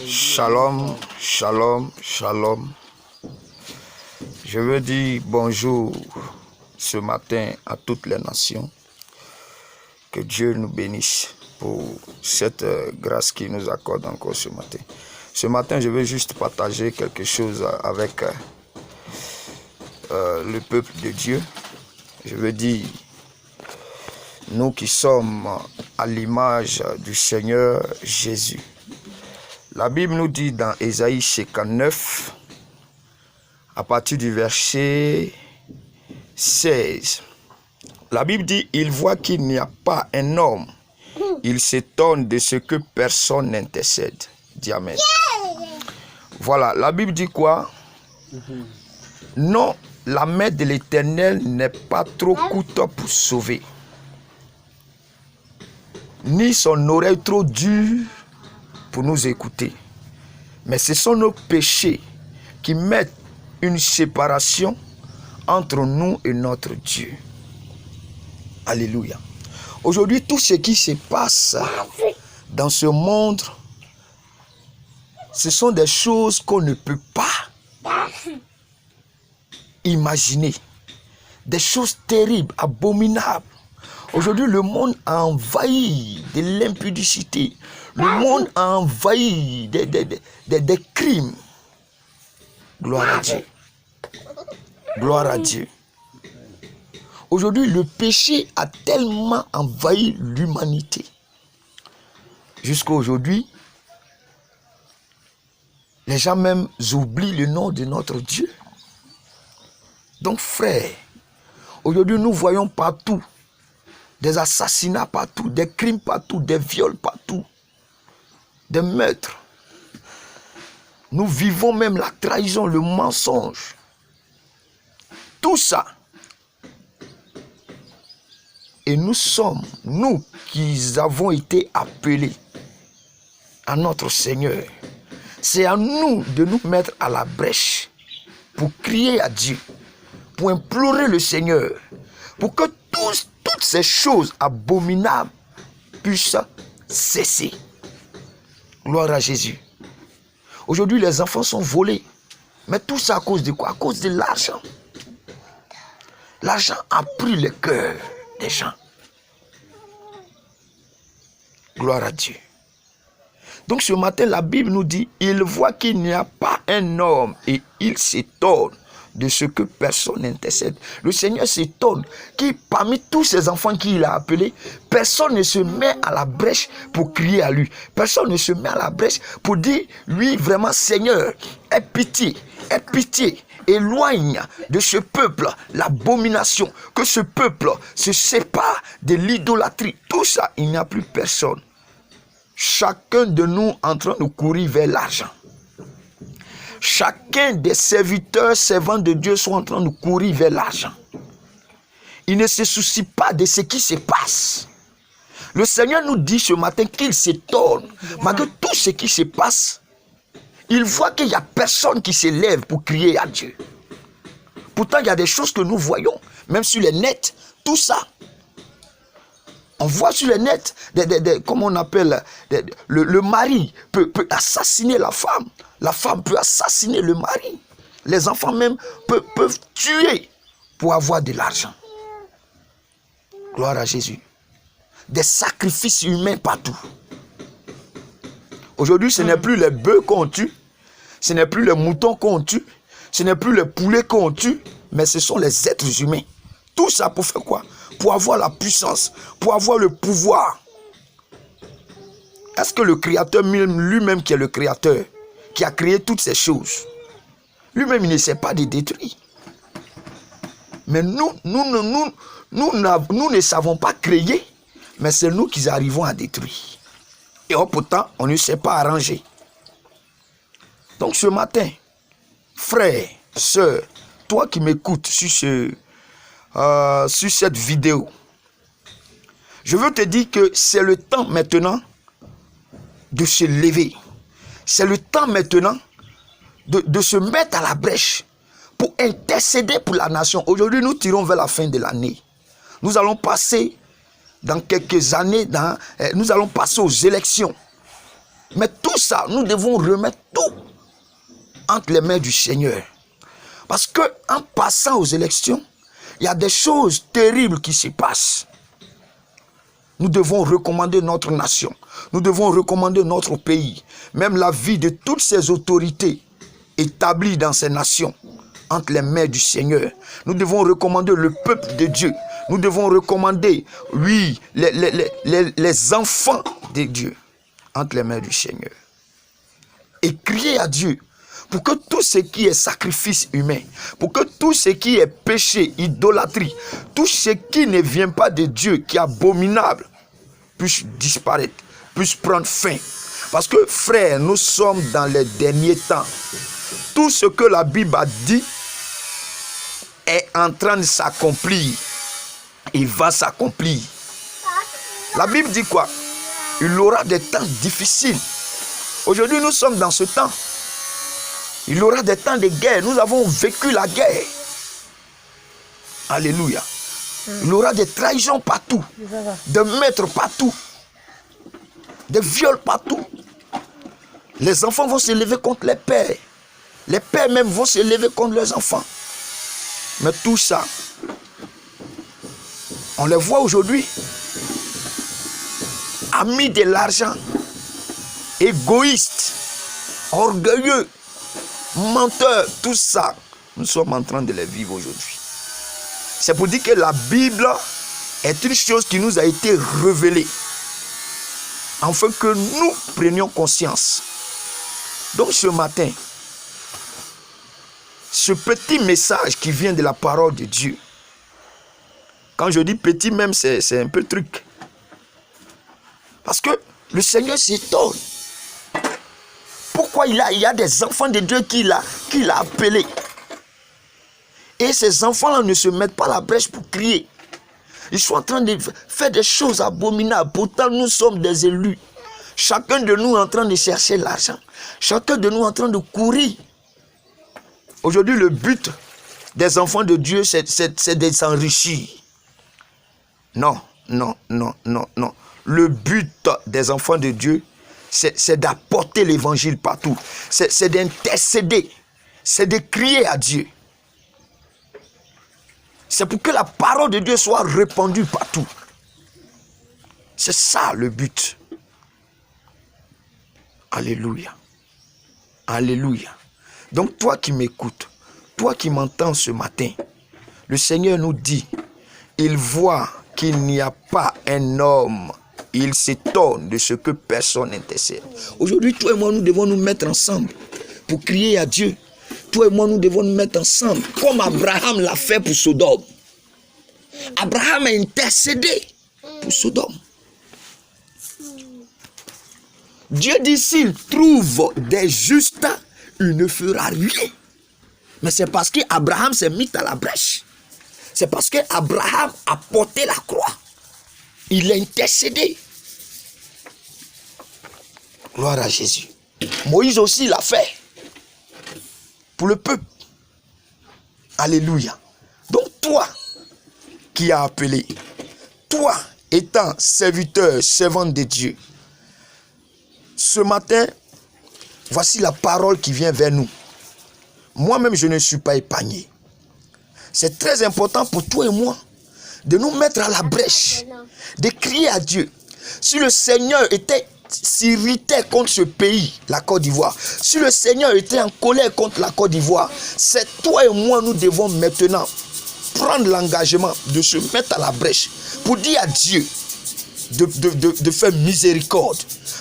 Shalom, shalom, shalom. Je veux dire bonjour ce matin à toutes les nations. Que Dieu nous bénisse pour cette grâce qu'il nous accorde encore ce matin. Ce matin, je veux juste partager quelque chose avec le peuple de Dieu. Je veux dire, nous qui sommes à l'image du Seigneur Jésus. La Bible nous dit dans Ésaïe 59, à partir du verset 16, la Bible dit, il voit qu'il n'y a pas un homme, il s'étonne de ce que personne n'intercède. Dis Amen. Voilà, la Bible dit quoi? Non, la main de l'Éternel n'est pas trop courte pour sauver, ni son oreille trop dure pour nous écouter. Mais ce sont nos péchés qui mettent une séparation entre nous et notre Dieu. Alléluia. Aujourd'hui, tout ce qui se passe dans ce monde, ce sont des choses qu'on ne peut pas imaginer. Des choses terribles, abominables. Aujourd'hui, le monde a envahi de l'impudicité. Le monde a envahi des crimes. Gloire à Dieu. Gloire à Dieu. Aujourd'hui, le péché a tellement envahi l'humanité. Jusqu'à aujourd'hui, les gens même oublient le nom de notre Dieu. Donc, frère, aujourd'hui, nous voyons partout des assassinats partout, des crimes partout, des viols partout, des meurtres. Nous vivons même la trahison, le mensonge. Tout ça. Et nous sommes, nous qui avons été appelés à notre Seigneur, c'est à nous de nous mettre à la brèche pour crier à Dieu, pour implorer le Seigneur, pour que toutes ces choses abominables puissent cesser. Gloire à Jésus. Aujourd'hui, les enfants sont volés. Mais tout ça à cause de quoi? À cause de l'argent. L'argent a pris le cœur des gens. Gloire à Dieu. Donc ce matin, la Bible nous dit, il voit qu'il n'y a pas un homme et il s'étonne de ce que personne n'intercède. Le Seigneur s'étonne que parmi tous ces enfants qu'il a appelés, personne ne se met à la brèche pour crier à lui. Personne ne se met à la brèche pour dire, lui vraiment Seigneur, aie pitié, éloigne de ce peuple l'abomination, que ce peuple se sépare de l'idolâtrie. Tout ça, il n'y a plus personne. Chacun de nous en train de courir vers l'argent. Chacun des serviteurs, servants de Dieu sont en train de courir vers l'argent. Ils ne se soucient pas de ce qui se passe. Le Seigneur nous dit ce matin qu'il s'étonne. Malgré tout ce qui se passe, il voit qu'il n'y a personne qui se lève pour crier à Dieu. Pourtant, il y a des choses que nous voyons, même sur les nets, tout ça. On voit sur les nets, comment on appelle, le mari peut assassiner la femme. La femme peut assassiner le mari. Les enfants même peuvent tuer pour avoir de l'argent. Gloire à Jésus. Des sacrifices humains partout. Aujourd'hui, ce n'est plus les bœufs qu'on tue. Ce n'est plus les moutons qu'on tue. Ce n'est plus les poulets qu'on tue. Mais ce sont les êtres humains. Tout ça pour faire quoi? Pour avoir la puissance. Pour avoir le pouvoir. Est-ce que le Créateur lui-même qui est le Créateur, qui a créé toutes ces choses, lui-même, il ne sait pas de détruire. Mais nous ne savons pas créer, mais c'est nous qui arrivons à détruire. Et pourtant, on ne sait pas arranger. Donc ce matin, frère, sœur, toi qui m'écoutes sur cette vidéo, je veux te dire que c'est le temps maintenant de se lever. C'est le temps maintenant de se mettre à la brèche pour intercéder pour la nation. Aujourd'hui, nous tirons vers la fin de l'année. Nous allons passer dans quelques années, nous allons passer aux élections. Mais tout ça, nous devons remettre tout entre les mains du Seigneur. Parce qu'en passant aux élections, il y a des choses terribles qui se passent. Nous devons recommander notre nation. Nous devons recommander notre pays. Même la vie de toutes ces autorités établies dans ces nations entre les mains du Seigneur. Nous devons recommander le peuple de Dieu. Nous devons recommander, oui, les enfants de Dieu entre les mains du Seigneur. Et crier à Dieu pour que tout ce qui est sacrifice humain, pour que tout ce qui est péché, idolâtrie, tout ce qui ne vient pas de Dieu, qui est abominable, puisse disparaître, puisse prendre fin. Parce que, frères, nous sommes dans les derniers temps. Tout ce que la Bible a dit est en train de s'accomplir. Il va s'accomplir. La Bible dit quoi? Il aura des temps difficiles. Aujourd'hui, nous sommes dans ce temps. Il aura des temps de guerre. Nous avons vécu la guerre. Alléluia. Il aura des trahisons partout. Des meurtres partout. Des viols partout. Les enfants vont se lever contre les pères. Les pères même vont se lever contre leurs enfants. Mais tout ça, on les voit aujourd'hui. Amis de l'argent, égoïstes, orgueilleux, menteurs, tout ça, nous sommes en train de les vivre aujourd'hui. C'est pour dire que la Bible est une chose qui nous a été révélée, afin que nous prenions conscience. Donc ce matin, ce petit message qui vient de la parole de Dieu, quand je dis petit même, c'est un peu truc. Parce que le Seigneur s'étonne. Pourquoi il y a des enfants de Dieu qu'il a appelés. Et ces enfants-là ne se mettent pas à la brèche pour crier. Ils sont en train de faire des choses abominables. Pourtant, nous sommes des élus. Chacun de nous est en train de chercher l'argent. Chacun de nous est en train de courir. Aujourd'hui, le but des enfants de Dieu, c'est de s'enrichir. Non. Le but des enfants de Dieu, c'est d'apporter l'évangile partout. C'est d'intercéder. C'est de crier à Dieu. C'est pour que la parole de Dieu soit répandue partout. C'est ça le but. Alléluia. Alléluia. Donc toi qui m'écoutes, toi qui m'entends ce matin, le Seigneur nous dit, il voit qu'il n'y a pas un homme. Il s'étonne de ce que personne n'intercède. Aujourd'hui, toi et moi, nous devons nous mettre ensemble pour crier à Dieu. Toi et moi, nous devons nous mettre ensemble, comme Abraham l'a fait pour Sodome. Abraham a intercédé pour Sodome. Dieu dit, s'il trouve des justes, il ne fera rien. Mais c'est parce qu'Abraham s'est mis à la brèche. C'est parce qu'Abraham a porté la croix. Il a intercédé. Gloire à Jésus. Moïse aussi l'a fait. Pour le peuple. Alléluia. Donc toi qui as appelé, toi étant serviteur, servante de Dieu, ce matin, voici la parole qui vient vers nous. Moi-même, je ne suis pas épargné. C'est très important pour toi et moi de nous mettre à la brèche, de crier à Dieu. Si le Seigneur s'irritait contre ce pays, la Côte d'Ivoire, si le Seigneur était en colère contre la Côte d'Ivoire, c'est toi et moi, nous devons maintenant prendre l'engagement de se mettre à la brèche pour dire à Dieu de faire miséricorde,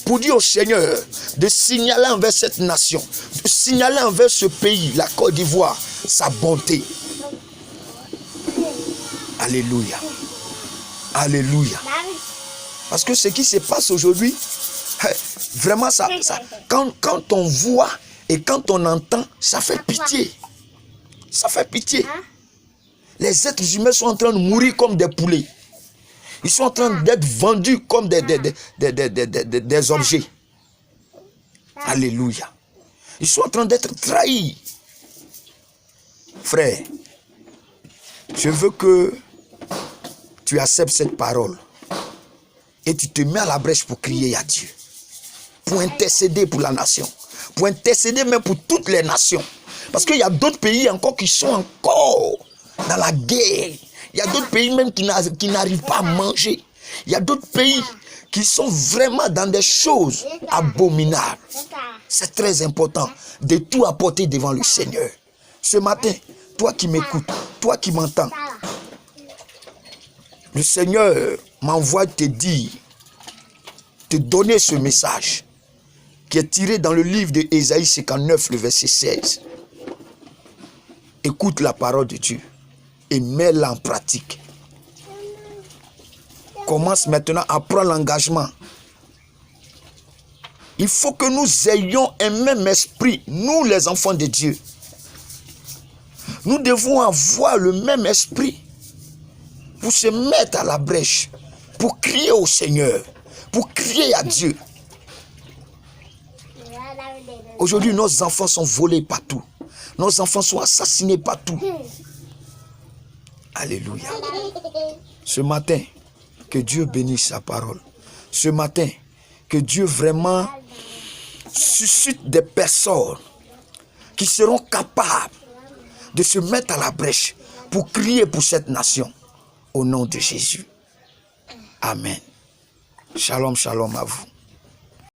pour dire au Seigneur de signaler envers cette nation, de signaler envers ce pays, la Côte d'Ivoire, sa bonté. Alléluia. Alléluia. Parce que ce qui se passe aujourd'hui, vraiment, quand on voit et quand on entend, ça fait pitié. Ça fait pitié. Les êtres humains sont en train de mourir comme des poulets. Ils sont en train d'être vendus comme des objets. Alléluia. Ils sont en train d'être trahis. Frère, je veux que tu acceptes cette parole et tu te mets à la brèche pour crier à Dieu. pour intercéder pour la nation, pour intercéder même pour toutes les nations. Parce qu'il y a d'autres pays encore qui sont encore dans la guerre. Il y a d'autres pays même qui n'arrivent pas à manger. Il y a d'autres pays qui sont vraiment dans des choses abominables. C'est très important de tout apporter devant le Seigneur. Ce matin, toi qui m'écoutes, toi qui m'entends, le Seigneur m'envoie te dire, te donner ce message qui est tiré dans le livre de Ésaïe 59, le verset 16. Écoute la parole de Dieu et mets-la en pratique. Commence maintenant à prendre l'engagement. Il faut que nous ayons un même esprit, nous les enfants de Dieu. Nous devons avoir le même esprit pour se mettre à la brèche, pour crier au Seigneur, pour crier à Dieu. Aujourd'hui, nos enfants sont volés partout. Nos enfants sont assassinés partout. Alléluia. Ce matin, que Dieu bénisse sa parole. Ce matin, que Dieu vraiment suscite des personnes qui seront capables de se mettre à la brèche pour crier pour cette nation. Au nom de Jésus. Amen. Shalom, shalom à vous.